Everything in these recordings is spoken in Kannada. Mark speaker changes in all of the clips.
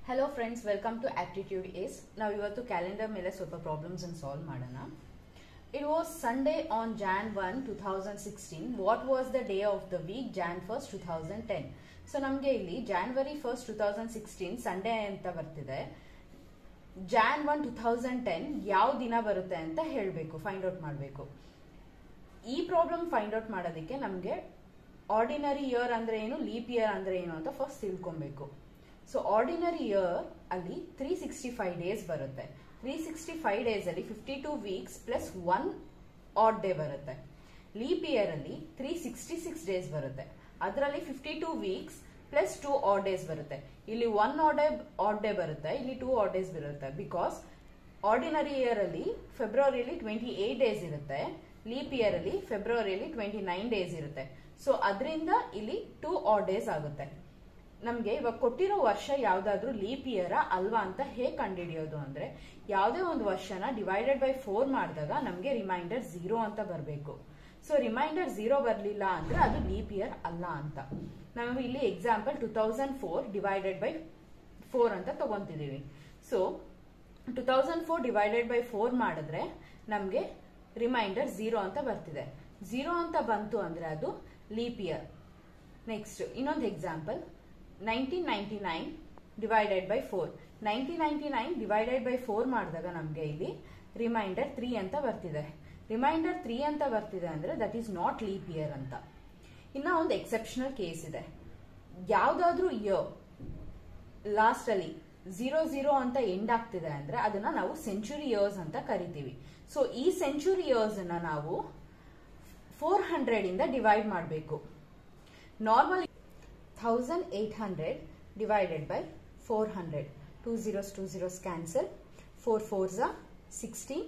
Speaker 1: Hello friends, welcome to Aptitude Ace. Now ಇವತ್ತು ಕ್ಯಾಲೆಂಡರ್ ಮೇಲೆ ಸ್ವಲ್ಪ ಪ್ರಾಬ್ಲಮ್ಸ್ ಅನ್ನು ಸಾಲ್ವ್ ಮಾಡೋಣ. It was Sunday on Jan 1, 2016. What was the day of the week? Jan 1st, 2010. So ನಮಗೆ ಇಲ್ಲಿ January 1st, 2016 ಸಂಡೇ ಅಂತ ಬರ್ತಿದೆ. Jan 1, 2010 ಯಾವ ದಿನ ಬರುತ್ತೆ ಅಂತ ಹೇಳಬೇಕು, ಫೈಂಡ್ ಔಟ್ ಮಾಡಬೇಕು. ಈ ಪ್ರಾಬ್ಲಮ್ ಫೈಂಡ್ ಔಟ್ ಮಾಡೋದಕ್ಕೆ ನಮಗೆ ಆರ್ಡಿನರಿ ಇಯರ್ ಅಂದ್ರೆ ಏನು, ಲೀಪ್ ಇಯರ್ ಅಂದ್ರೆ ಏನು ಅಂತ ಫಸ್ಟ್ ತಿಳ್ಕೊಬೇಕು. ಸೊ ಆರ್ಡಿನರಿ ಇಯರ್ ಅಲ್ಲಿ 365 ಡೇಸ್ ಬರುತ್ತೆ. 365 ಡೇಸ್ ಅಲ್ಲಿ 52 ವೀಕ್ಸ್ ಪ್ಲಸ್ 1 ಆಡ್ ಡೇ ಬರುತ್ತೆ. ಲೀಪ್ ಇಯರ್ ಅಲ್ಲಿ 366 ಡೇಸ್ ಬರುತ್ತೆ. ಅದರಲ್ಲಿ 52 ವೀಕ್ಸ್ ಪ್ಲಸ್ 2 ಆಡ್ ಡೇಸ್ ಬರುತ್ತೆ. ಇಲ್ಲಿ 1 ಆಡ್ ಡೇ ಬರುತ್ತೆ, ಇಲ್ಲಿ 2 ಆಡ್ ಡೇಸ್ ಬರುತ್ತೆ. ಬಿಕಾಸ್ ಆರ್ಡಿನರಿ ಇಯರ್ ಅಲ್ಲಿ ಫೆಬ್ರವರಿಯಲ್ಲಿ 28 ಡೇಸ್ ಇರುತ್ತೆ, ಲೀಪ್ ಇಯರ್ ಅಲ್ಲಿ ಫೆಬ್ರವರಿಯಲ್ಲಿ 29 ಡೇಸ್ ಇರುತ್ತೆ. ಸೊ ಅದರಿಂದ ಇಲ್ಲಿ 2 ಆಡ್ ಡೇಸ್ ಆಗುತ್ತೆ. ನಮ್ಗೆ ಇವಾಗ ಕೊಟ್ಟಿರೋ ವರ್ಷ ಯಾವ್ದಾದ್ರು ಲೀಪ್ ಇಯರ್ ಅಲ್ವಾ ಅಂತ ಹೇಗೆ ಕಂಡುಹಿಡಿಯೋದು ಅಂದ್ರೆ, ಯಾವುದೇ ಒಂದು ವರ್ಷನ ಡಿವೈಡೆಡ್ ಬೈ 4 ಮಾಡಿದಾಗ ನಮ್ಗೆ ರಿಮೈಂಡರ್ 0 ಅಂತ ಬರಬೇಕು. ಸೊ ರಿಮೈಂಡರ್ 0 ಬರಲಿಲ್ಲ ಅಂದ್ರೆ ಅದು ಲೀಪ್ ಇಯರ್ ಅಲ್ಲ ಅಂತ. ನಾವು ಇಲ್ಲಿ ಎಕ್ಸಾಂಪಲ್ 2004 ಡಿವೈಡೆಡ್ ಬೈ 4 ಅಂತ ತಗೊಂತಿದೀವಿ. ಸೊ 2004 ಡಿವೈಡೆಡ್ ಬೈ 4 ಮಾಡಿದ್ರೆ ನಮ್ಗೆ ರಿಮೈಂಡರ್ 0 ಅಂತ ಬರ್ತಿದೆ. 0 ಅಂತ ಬಂತು ಅಂದ್ರೆ ಅದು ಲೀಪ್ ಇಯರ್. ನೆಕ್ಸ್ಟ್ ಇನ್ನೊಂದು example 1999 divided by 4. 1999 divided by 4 ಮಾಡಿದಾಗ ನಮಗೆ ಇಲ್ಲಿ ರಿಮೈಂಡರ್ 3 ಅಂತ ಬರ್ತಿದೆ. ರಿಮೈಂಡರ್ 3 ಅಂತ ಬರ್ತಿದೆ ಅಂದ್ರೆ that is not leap year ಅಂತ. ಇನ್ನ ಒಂದು ಎಕ್ಸೆಪ್ಷನಲ್ ಕೇಸ್ ಇದೆ. ಯಾವ್ದಾದ್ರೂ ಇಯರ್ ಲಾಸ್ಟ್ ಅಲ್ಲಿ 00 ಅಂತ ಎಂಡ್ ಆಗ್ತಿದೆ ಅಂದ್ರೆ ಅದನ್ನ ನಾವು ಸೆಂಚುರಿ ಇಯರ್ಸ್ ಅಂತ ಕರಿತೀವಿ. ಸೊ ಈ ಸೆಂಚುರಿ ಇಯರ್ಸ್ ಅನ್ನ ನಾವು 400 ಇಂದ ಡಿವೈಡ್ ಮಾಡಬೇಕು. Normal 1800 divided by 400. 2 zeros cancel. 4 4s are 16.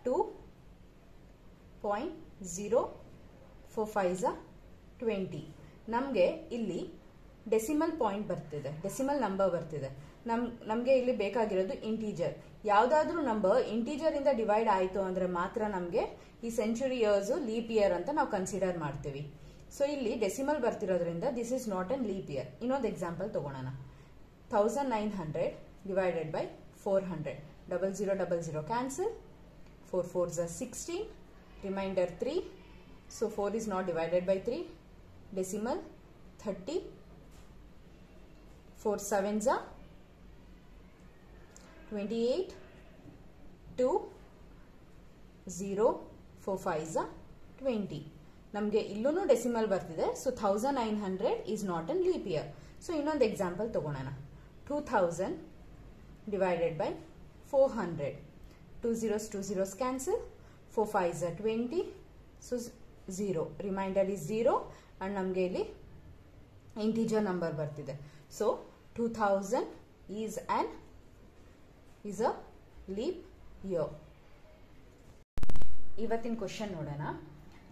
Speaker 1: 2.0. 4 5s are 20. ನಮಗೆ ಇಲ್ಲಿ ಡೆಸಿಮಲ್ ಪಾಯಿಂಟ್ ಬರ್ತಿದೆ, ಡೆಸಿಮಲ್ ನಂಬರ್ ಬರ್ತಿದೆ. ನಮಗೆ ಇಲ್ಲಿ ಬೇಕಾಗಿರೋದು ಇಂಟೀಜರ್. ಯಾವ್ದಾದ್ರೂ ನಂಬರ್ ಇಂಟೀಜರ್ ಇಂದ ಡಿವೈಡ್ ಆಯ್ತು ಅಂದ್ರೆ ಮಾತ್ರ ನಮಗೆ ಈ ಸೆಂಚುರಿ ಇಯರ್ಸ್ ಲೀಪ್ ಇಯರ್ ಅಂತ ನಾವು ಕನ್ಸಿಡರ್ ಮಾಡ್ತೀವಿ. ಸೊ ಇಲ್ಲಿ ಡೆಸಿಮಲ್ ಬರ್ತಿರೋದ್ರಿಂದ this is not an leap year. ಇನ್ನೊಂದು ಎಕ್ಸಾಂಪಲ್ ತಗೊಳ್ಳೋಣ. 1900 divided by 400. 00 cancel. 4 4s are 16. Reminder 3. So 4 is not divided by 3. Decimal 30. 4 7s are 28. 2 0. 4 5s are 20. ನಮಗೆ ಇಲ್ಲೂ ಡೆಸಿಮಲ್ ಬರ್ತಿದೆ. So 1900 is not an leap year. So ಇನ್ನೊಂದು ಎಕ್ಸಾಂಪಲ್ ತಗೊಳ್ಳೋಣ. 2000 divided by 400. 2 zeros cancel. 4 5s are 20. So 0. Remainder is 0 and ನಮಗೆ ಇಲ್ಲಿ ಇಂಟೀಜರ್ ನಂಬರ್ ಬರ್ತಿದೆ. So 2000 is a leap year. ಇವತ್ತಿನ ಕ್ವಶನ್ ನೋಡೋಣ.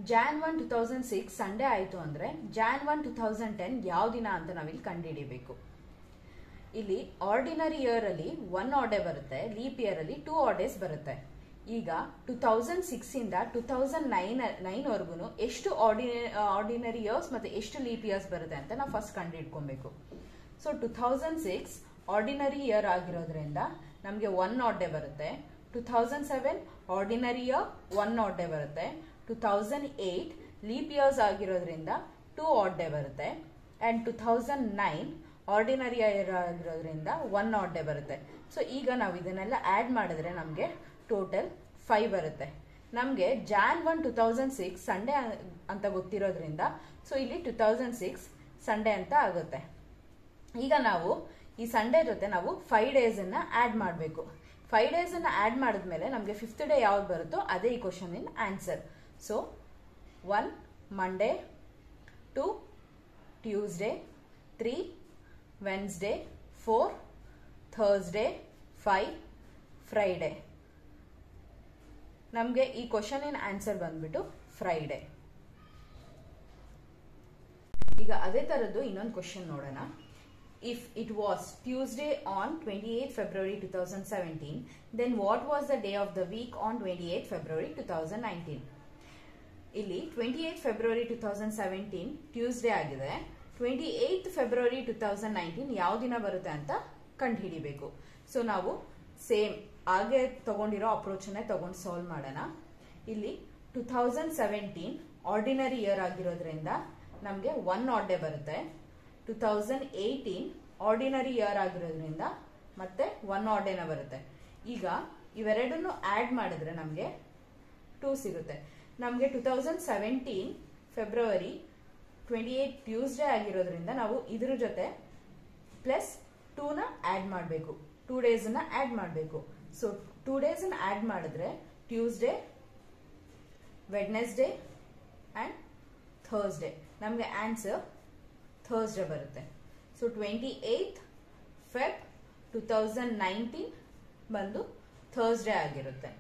Speaker 1: Jan 1, 2006 ಸಂಡೇ ಆಯಿತು ಅಂದರೆ Jan 1, 2010 ಯಾವ ದಿನ ಅಂತ ನಾವಿಲ್ಲಿ ಕಂಡುಹಿಡಿಯಬೇಕು. ಇಲ್ಲಿ ಆರ್ಡಿನರಿ ಇಯರ್ ಅಲ್ಲಿ 1 ಆಡ್ ಡೇ ಬರುತ್ತೆ, ಲೀಪ್ ಇಯರ್ ಅಲ್ಲಿ 2 ಆಡ್ ಡೇಸ್ ಬರುತ್ತೆ. ಈಗ 2006 ಇಂದ 2009 ವರೆಗೂ ಎಷ್ಟು ಆರ್ಡಿನರಿ ಇಯರ್ಸ್ ಮತ್ತೆ ಎಷ್ಟು ಲೀಪ್ ಇಯರ್ಸ್ ಬರುತ್ತೆ ಅಂತ ನಾವು ಫಸ್ಟ್ ಕಂಡುಹಿಡ್ಕೊಬೇಕು. ಸೊ 2006 ಆರ್ಡಿನರಿ ಇಯರ್ ಆಗಿರೋದ್ರಿಂದ ನಮಗೆ 1 ಆಡ್ ಡೇ ಬರುತ್ತೆ. 2007 ಆರ್ಡಿನರಿ ಇಯರ್ 1 ಆಡ್ ಡೇ ಬರುತ್ತೆ. 2008 ಲೀಪ್ ಇಯರ್ಸ್ ಆಗಿರೋದ್ರಿಂದ 2 ಆಡ್ ಡೇ ಬರುತ್ತೆ. ಅಂಡ್ 2009 ಆರ್ಡಿನರಿ ಇಯರ್ ಆಗಿರೋದ್ರಿಂದ 1 ಆಡ್ ಡೇ ಬರುತ್ತೆ. ಸೊ ಈಗ ನಾವು ಇದನ್ನೆಲ್ಲ ಆಡ್ ಮಾಡಿದ್ರೆ ನಮಗೆ ಟೋಟಲ್ 5 ಬರುತ್ತೆ. ನಮಗೆ Jan 1, 2006 ಸಂಡೇ ಅಂತ ಗೊತ್ತಿರೋದ್ರಿಂದ ಸೊ ಇಲ್ಲಿ 2006 ಸಂಡೇ ಅಂತ ಆಗುತ್ತೆ. ಈಗ ನಾವು ಈ ಸಂಡೇ ಜೊತೆ ನಾವು 5 ಡೇಸ್ ಅನ್ನ ಆಡ್ ಮಾಡಬೇಕು. 5 ಡೇಸ್ ಅನ್ನ ಆಡ್ ಮಾಡಿದ್ಮೇಲೆ ನಮಗೆ 5th ಡೇ ಯಾವ್ದು ಬರುತ್ತೋ ಅದೇ ಈ question in answer. So 1 Monday, 2 Tuesday, 3 Wednesday, 4 Thursday, 5 Friday. ನಮಗೆ ಈ ಕ್ವಶನ್ ಇನ್ ಆನ್ಸರ್ ಬಂದ್ಬಿಟ್ಟು ಫ್ರೈಡೇ. ಈಗ ಅದೇ ತರದ್ದು ಇನ್ನೊಂದು ಕ್ವಶನ್ ನೋಡೋಣ. If it was Tuesday on 28 February 2017, then what was the day of the week on 28 February 2019? ಇಲ್ಲಿ 28 February 2017 ಟ್ಯೂಸ್ಡೇ ಆಗಿದೆ. 28th February 2019 ಯಾವ ದಿನ ಬರುತ್ತೆ ಅಂತ ಕಂಡುಹಿಡಿಬೇಕು. ಸೊ ನಾವು ಸೇಮ್ ಹಾಗೆ ತಗೊಂಡಿರೋ ಅಪ್ರೋಚನ್ನೇ ತಗೊಂಡು ಸಾಲ್ವ್ ಮಾಡೋಣ. ಇಲ್ಲಿ 2017 ಆರ್ಡಿನರಿ ಇಯರ್ ಆಗಿರೋದ್ರಿಂದ ನಮಗೆ 1 ಆಡ್ ಡೇ ಬರುತ್ತೆ. 2018 ಆರ್ಡಿನರಿ ಇಯರ್ ಆಗಿರೋದ್ರಿಂದ ಮತ್ತೆ 1 ಆಡ್ ಡೇನ ಬರುತ್ತೆ. ಈಗ ಇವೆರಡನ್ನು ಆಡ್ ಮಾಡಿದ್ರೆ ನಮಗೆ 2 ಸಿಗುತ್ತೆ. ನಮಗೆ 2017 ಫೆಬ್ರವರಿ 28 ಟ್ಯೂಸ್ಡೇ ಆಗಿರೋದ್ರಿಂದ ನಾವು ಇದ್ರ ಜೊತೆ ಪ್ಲಸ್ 2ನ ಆಡ್ ಮಾಡಬೇಕು, 2 ಡೇಸ್ ಆಡ್ ಮಾಡಬೇಕು. ಸೊ 2 ಡೇಸ್ ಆಡ್ ಮಾಡಿದ್ರೆ ಟ್ಯೂಸ್ಡೇ, ವೆಡ್ನೆಸ್ಡೇ ಅಂಡ್ ಥರ್ಸ್ಡೇ, ನಮಗೆ ಆನ್ಸರ್ ಥರ್ಸ್ಡೇ ಬರುತ್ತೆ. ಸೊ 28th Feb 2019 ಬಂದು ಥರ್ಸ್ಡೇ ಆಗಿರುತ್ತೆ.